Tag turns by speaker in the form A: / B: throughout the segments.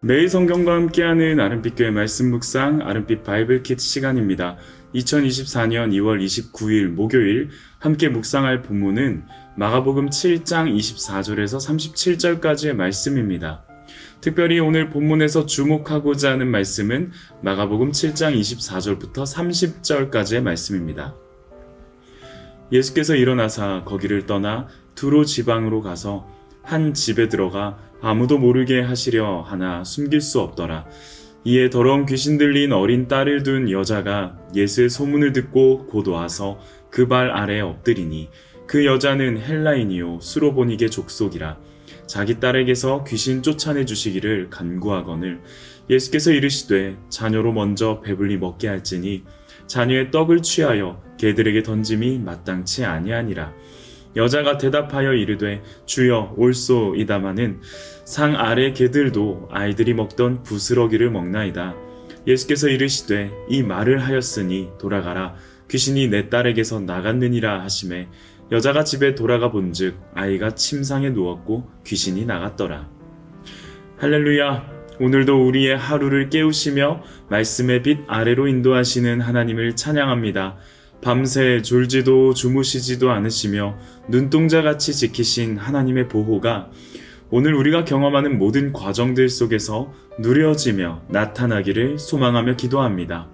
A: 매일 성경과 함께하는 아름빛교회 말씀 묵상 아름빛 바이블 키트 시간입니다. 2024년 2월 29일 목요일 함께 묵상할 본문은 마가복음 7장 24절에서 37절까지의 말씀입니다. 특별히 오늘 본문에서 주목하고자 하는 말씀은 마가복음 7장 24절부터 30절까지의 말씀입니다. 예수께서 일어나사 거기를 떠나 두로 지방으로 가서 한 집에 들어가 아무도 모르게 하시려 하나 숨길 수 없더라. 이에 더러운 귀신 들린 어린 딸을 둔 여자가 예수의 소문을 듣고 곧 와서 그 발 아래에 엎드리니 그 여자는 헬라인이요 수로보니게 족속이라. 자기 딸에게서 귀신 쫓아내 주시기를 간구하거늘 예수께서 이르시되 자녀로 먼저 배불리 먹게 할지니 자녀의 떡을 취하여 개들에게 던짐이 마땅치 아니하니라. 여자가 대답하여 이르되 주여 올소이다마는 상 아래 개들도 아이들이 먹던 부스러기를 먹나이다. 예수께서 이르시되 이 말을 하였으니 돌아가라. 귀신이 내 딸에게서 나갔느니라 하시매 여자가 집에 돌아가 본즉 아이가 침상에 누웠고 귀신이 나갔더라. 할렐루야. 오늘도 우리의 하루를 깨우시며 말씀의 빛 아래로 인도하시는 하나님을 찬양합니다. 밤새 졸지도 주무시지도 않으시며 눈동자같이 지키신 하나님의 보호가 오늘 우리가 경험하는 모든 과정들 속에서 누려지며 나타나기를 소망하며 기도합니다.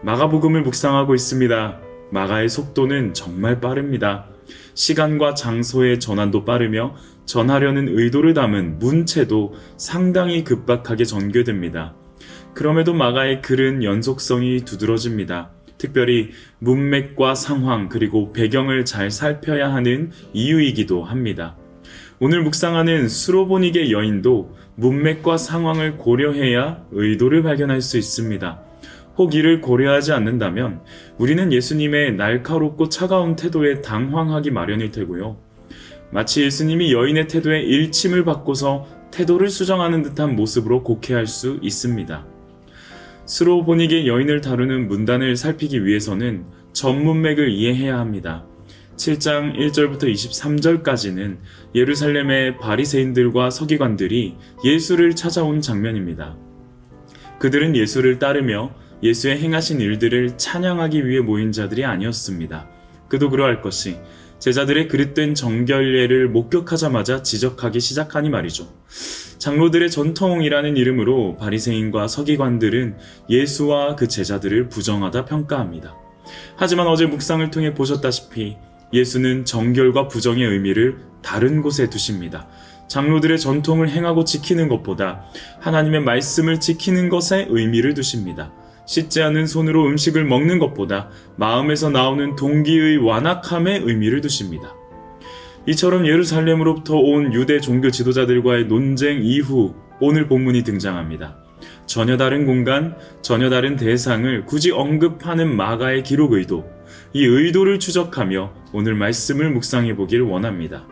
A: 마가복음을 묵상하고 있습니다. 마가의 속도는 정말 빠릅니다. 시간과 장소의 전환도 빠르며 전하려는 의도를 담은 문체도 상당히 급박하게 전개됩니다. 그럼에도 마가의 글은 연속성이 두드러집니다. 특별히 문맥과 상황 그리고 배경을 잘 살펴야 하는 이유이기도 합니다. 오늘 묵상하는 수로보니게 여인도 문맥과 상황을 고려해야 의도를 발견할 수 있습니다. 혹 이를 고려하지 않는다면 우리는 예수님의 날카롭고 차가운 태도에 당황하기 마련일 테고요. 마치 예수님이 여인의 태도에 일침을 받고서 태도를 수정하는 듯한 모습으로 곡해할 수 있습니다. 수로보니게 여인을 다루는 문단을 살피기 위해서는 전문맥을 이해해야 합니다. 7장 1절부터 23절까지는 예루살렘의 바리새인들과 서기관들이 예수를 찾아온 장면입니다. 그들은 예수를 따르며 예수의 행하신 일들을 찬양하기 위해 모인 자들이 아니었습니다. 그도 그러할 것이 제자들의 그릇된 정결례를 목격하자마자 지적하기 시작하니 말이죠. 장로들의 전통이라는 이름으로 바리새인과 서기관들은 예수와 그 제자들을 부정하다 평가합니다. 하지만 어제 묵상을 통해 보셨다시피 예수는 정결과 부정의 의미를 다른 곳에 두십니다. 장로들의 전통을 행하고 지키는 것보다 하나님의 말씀을 지키는 것에 의미를 두십니다. 씻지 않은 손으로 음식을 먹는 것보다 마음에서 나오는 동기의 완악함에 의미를 두십니다. 이처럼 예루살렘으로부터 온 유대 종교 지도자들과의 논쟁 이후 오늘 본문이 등장합니다. 전혀 다른 공간, 전혀 다른 대상을 굳이 언급하는 마가의 기록 의도, 이 의도를 추적하며 오늘 말씀을 묵상해 보길 원합니다.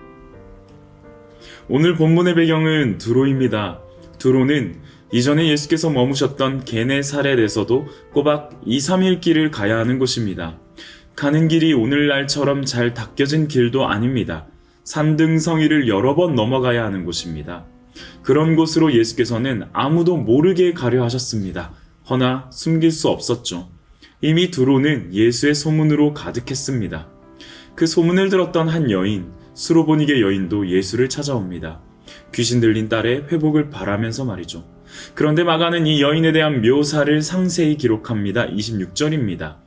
A: 오늘 본문의 배경은 두로입니다. 두로는 이전에 예수께서 머무셨던 게네사렛에서도 꼬박 2-3일 길을 가야 하는 곳입니다. 가는 길이 오늘날처럼 잘 닦여진 길도 아닙니다. 산등성이를 여러 번 넘어가야 하는 곳입니다. 그런 곳으로 예수께서는 아무도 모르게 가려 하셨습니다. 허나 숨길 수 없었죠. 이미 두로는 예수의 소문으로 가득했습니다. 그 소문을 들었던 한 여인, 수로보니게 여인도 예수를 찾아옵니다. 귀신 들린 딸의 회복을 바라면서 말이죠. 그런데 마가는 이 여인에 대한 묘사를 상세히 기록합니다. 26절입니다.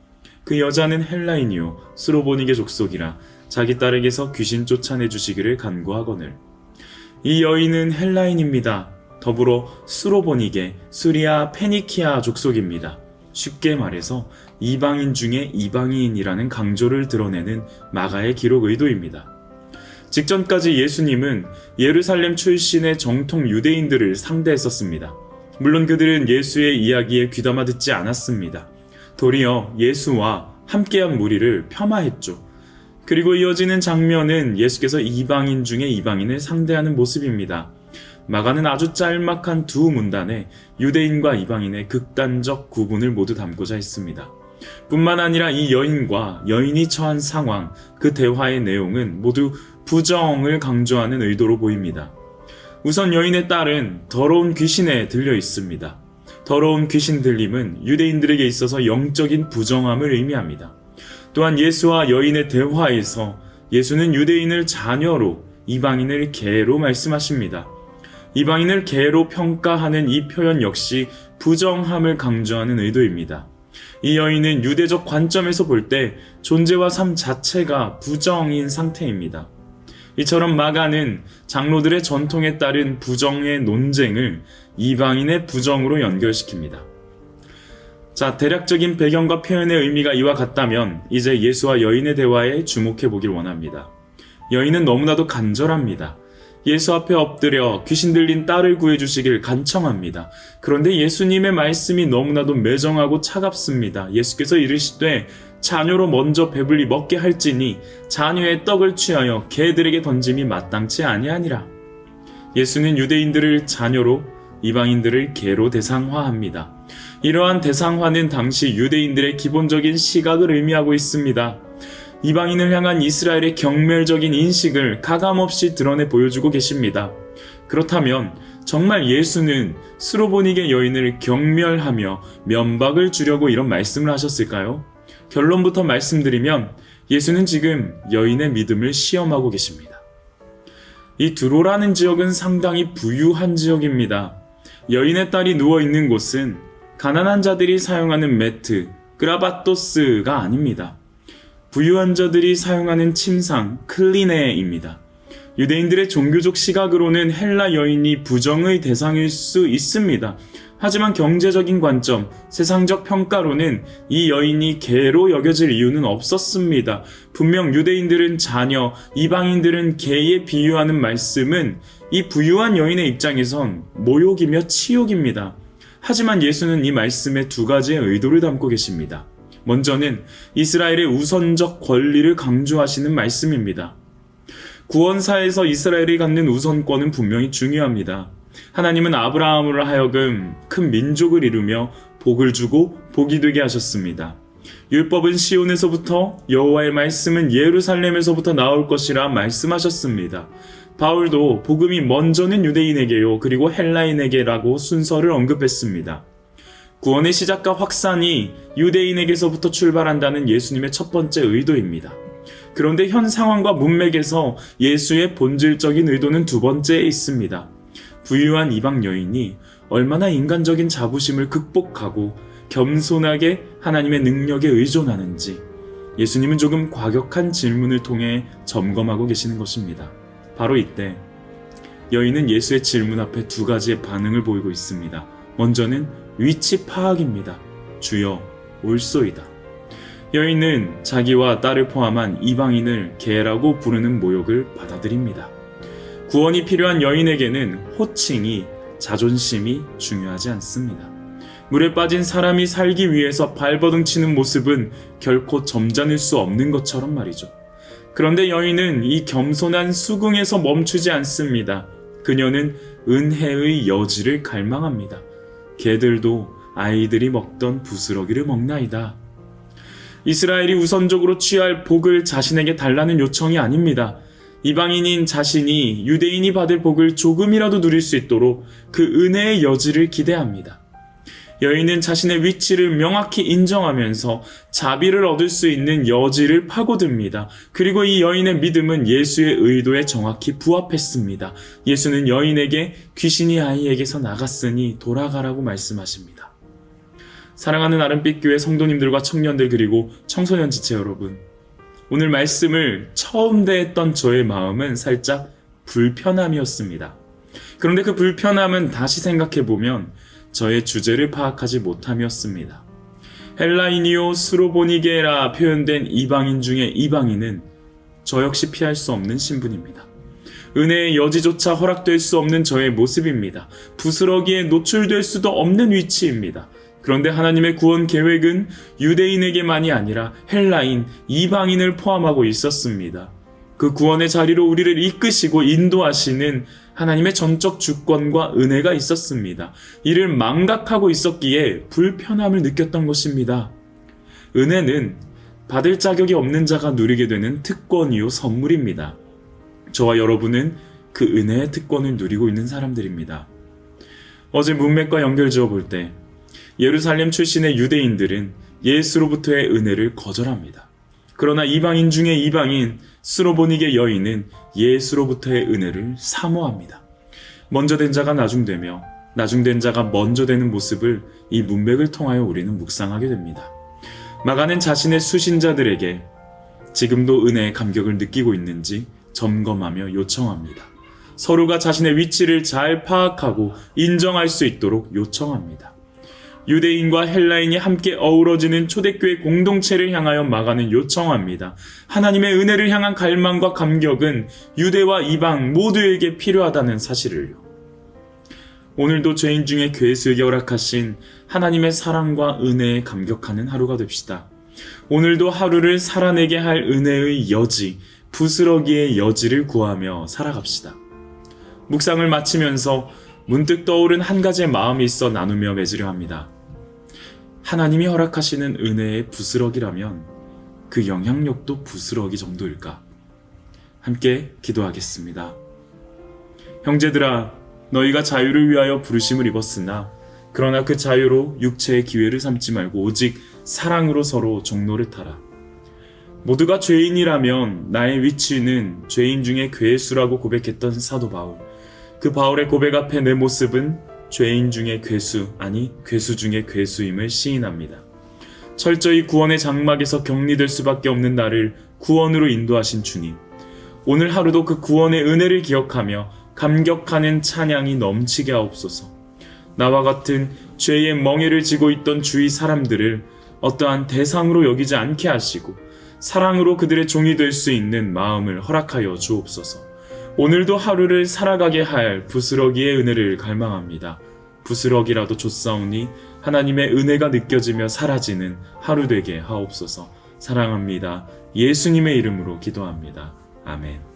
A: 그 여자는 헬라인이요 수로보니게 족속이라 자기 딸에게서 귀신 쫓아내 주시기를 간구하거늘. 이 여인은 헬라인입니다. 더불어 수로보니게 수리아 페니키아 족속입니다. 쉽게 말해서 이방인 중에 이방인이라는 강조를 드러내는 마가의 기록 의도입니다. 직전까지 예수님은 예루살렘 출신의 정통 유대인들을 상대했었습니다. 물론 그들은 예수의 이야기에 귀담아 듣지 않았습니다. 도리어 예수와 함께한 무리를 폄하했죠. 그리고 이어지는 장면은 예수께서 이방인 중에 이방인을 상대하는 모습입니다. 마가는 아주 짤막한 두 문단에 유대인과 이방인의 극단적 구분을 모두 담고자 했습니다. 뿐만 아니라 이 여인과 여인이 처한 상황, 그 대화의 내용은 모두 부정을 강조하는 의도로 보입니다. 우선 여인의 딸은 더러운 귀신에 들려 있습니다. 더러운 귀신 들림은 유대인들에게 있어서 영적인 부정함을 의미합니다. 또한 예수와 여인의 대화에서 예수는 유대인을 자녀로, 이방인을 개로 말씀하십니다. 이방인을 개로 평가하는 이 표현 역시 부정함을 강조하는 의도입니다. 이 여인은 유대적 관점에서 볼 때 존재와 삶 자체가 부정인 상태입니다. 이처럼 마가는 장로들의 전통에 따른 부정의 논쟁을 이방인의 부정으로 연결시킵니다. 자, 대략적인 배경과 표현의 의미가 이와 같다면 이제 예수와 여인의 대화에 주목해 보길 원합니다. 여인은 너무나도 간절합니다. 예수 앞에 엎드려 귀신 들린 딸을 구해주시길 간청합니다. 그런데 예수님의 말씀이 너무나도 매정하고 차갑습니다. 예수께서 이르시되 자녀로 먼저 배불리 먹게 할지니 자녀의 떡을 취하여 개들에게 던짐이 마땅치 아니하니라. 예수는 유대인들을 자녀로, 이방인들을 개로 대상화합니다. 이러한 대상화는 당시 유대인들의 기본적인 시각을 의미하고 있습니다. 이방인을 향한 이스라엘의 경멸적인 인식을 가감없이 드러내 보여주고 계십니다. 그렇다면 정말 예수는 수로보니게 여인을 경멸하며 면박을 주려고 이런 말씀을 하셨을까요? 결론부터 말씀드리면 예수는 지금 여인의 믿음을 시험하고 계십니다. 이 두로라는 지역은 상당히 부유한 지역입니다. 여인의 딸이 누워있는 곳은 가난한 자들이 사용하는 매트, 크라바토스가 아닙니다. 부유한 자들이 사용하는 침상, 클리네입니다. 유대인들의 종교적 시각으로는 헬라 여인이 부정의 대상일 수 있습니다. 하지만 경제적인 관점, 세상적 평가로는 이 여인이 개로 여겨질 이유는 없었습니다. 분명 유대인들은 자녀, 이방인들은 개에 비유하는 말씀은 이 부유한 여인의 입장에선 모욕이며 치욕입니다. 하지만 예수는 이 말씀에 두 가지의 의도를 담고 계십니다. 먼저는 이스라엘의 우선적 권리를 강조하시는 말씀입니다. 구원사에서 이스라엘이 갖는 우선권은 분명히 중요합니다. 하나님은 아브라함으로 하여금 큰 민족을 이루며 복을 주고 복이 되게 하셨습니다. 율법은 시온에서부터, 여호와의 말씀은 예루살렘에서부터 나올 것이라 말씀하셨습니다. 바울도 복음이 먼저는 유대인에게요, 그리고 헬라인에게라고 순서를 언급했습니다. 구원의 시작과 확산이 유대인에게서부터 출발한다는 예수님의 첫 번째 의도입니다. 그런데 현 상황과 문맥에서 예수의 본질적인 의도는 두 번째에 있습니다. 부유한 이방 여인이 얼마나 인간적인 자부심을 극복하고 겸손하게 하나님의 능력에 의존하는지 예수님은 조금 과격한 질문을 통해 점검하고 계시는 것입니다. 바로 이때 여인은 예수의 질문 앞에 두 가지의 반응을 보이고 있습니다. 먼저는 위치 파악입니다. 주여, 올소이다. 여인은 자기와 딸을 포함한 이방인을 개라고 부르는 모욕을 받아들입니다. 구원이 필요한 여인에게는 호칭이, 자존심이 중요하지 않습니다. 물에 빠진 사람이 살기 위해서 발버둥 치는 모습은 결코 점잖을 수 없는 것처럼 말이죠. 그런데 여인은 이 겸손한 수긍에서 멈추지 않습니다. 그녀는 은혜의 여지를 갈망합니다. 개들도 아이들이 먹던 부스러기를 먹나이다. 이스라엘이 우선적으로 취할 복을 자신에게 달라는 요청이 아닙니다. 이방인인 자신이 유대인이 받을 복을 조금이라도 누릴 수 있도록 그 은혜의 여지를 기대합니다. 여인은 자신의 위치를 명확히 인정하면서 자비를 얻을 수 있는 여지를 파고듭니다. 그리고 이 여인의 믿음은 예수의 의도에 정확히 부합했습니다. 예수는 여인에게 귀신이 아이에게서 나갔으니 돌아가라고 말씀하십니다. 사랑하는 아름빛 교회 성도님들과 청년들 그리고 청소년 지체 여러분, 오늘 말씀을 처음 대했던 저의 마음은 살짝 불편함이었습니다. 그런데 그 불편함은 다시 생각해보면 저의 주제를 파악하지 못함이었습니다. 헬라인이요 수로보니게라 표현된 이방인 중에 이방인은 저 역시 피할 수 없는 신분입니다. 은혜의 여지조차 허락될 수 없는 저의 모습입니다. 부스러기에 노출될 수도 없는 위치입니다. 그런데 하나님의 구원 계획은 유대인에게만이 아니라 헬라인, 이방인을 포함하고 있었습니다. 그 구원의 자리로 우리를 이끄시고 인도하시는 하나님의 전적 주권과 은혜가 있었습니다. 이를 망각하고 있었기에 불편함을 느꼈던 것입니다. 은혜는 받을 자격이 없는 자가 누리게 되는 특권이요 선물입니다. 저와 여러분은 그 은혜의 특권을 누리고 있는 사람들입니다. 어제 문맥과 연결지어 볼 때 예루살렘 출신의 유대인들은 예수로부터의 은혜를 거절합니다. 그러나 이방인 중에 이방인 스로보닉의 여인은 예수로부터의 은혜를 사모합니다. 먼저 된 자가 나중되며 나중된 자가 먼저 되는 모습을 이 문맥을 통하여 우리는 묵상하게 됩니다. 마가는 자신의 수신자들에게 지금도 은혜의 감격을 느끼고 있는지 점검하며 요청합니다. 서로가 자신의 위치를 잘 파악하고 인정할 수 있도록 요청합니다. 유대인과 헬라인이 함께 어우러지는 초대교회 공동체를 향하여 마가는 요청합니다. 하나님의 은혜를 향한 갈망과 감격은 유대와 이방 모두에게 필요하다는 사실을요. 오늘도 죄인 중에 괴수에게 허락하신 하나님의 사랑과 은혜에 감격하는 하루가 됩시다. 오늘도 하루를 살아내게 할 은혜의 여지, 부스러기의 여지를 구하며 살아갑시다. 묵상을 마치면서 문득 떠오른 한 가지의 마음이 있어 나누며 맺으려 합니다. 하나님이 허락하시는 은혜의 부스러기라면 그 영향력도 부스러기 정도일까? 함께 기도하겠습니다. 형제들아, 너희가 자유를 위하여 부르심을 입었으나 그러나 그 자유로 육체의 기회를 삼지 말고 오직 사랑으로 서로 종로를 타라. 모두가 죄인이라면 나의 위치는 죄인 중에 괴수라고 고백했던 사도 바울. 그 바울의 고백 앞에 내 모습은 죄인 중에 괴수, 아니 괴수 중에 괴수임을 시인합니다. 철저히 구원의 장막에서 격리될 수밖에 없는 나를 구원으로 인도하신 주님. 오늘 하루도 그 구원의 은혜를 기억하며 감격하는 찬양이 넘치게 하옵소서. 나와 같은 죄의 멍에를 지고 있던 주위 사람들을 어떠한 대상으로 여기지 않게 하시고 사랑으로 그들의 종이 될 수 있는 마음을 허락하여 주옵소서. 오늘도 하루를 살아가게 할 부스러기의 은혜를 갈망합니다. 부스러기라도 줬사오니 하나님의 은혜가 느껴지며 사라지는 하루 되게 하옵소서. 사랑합니다. 예수님의 이름으로 기도합니다. 아멘.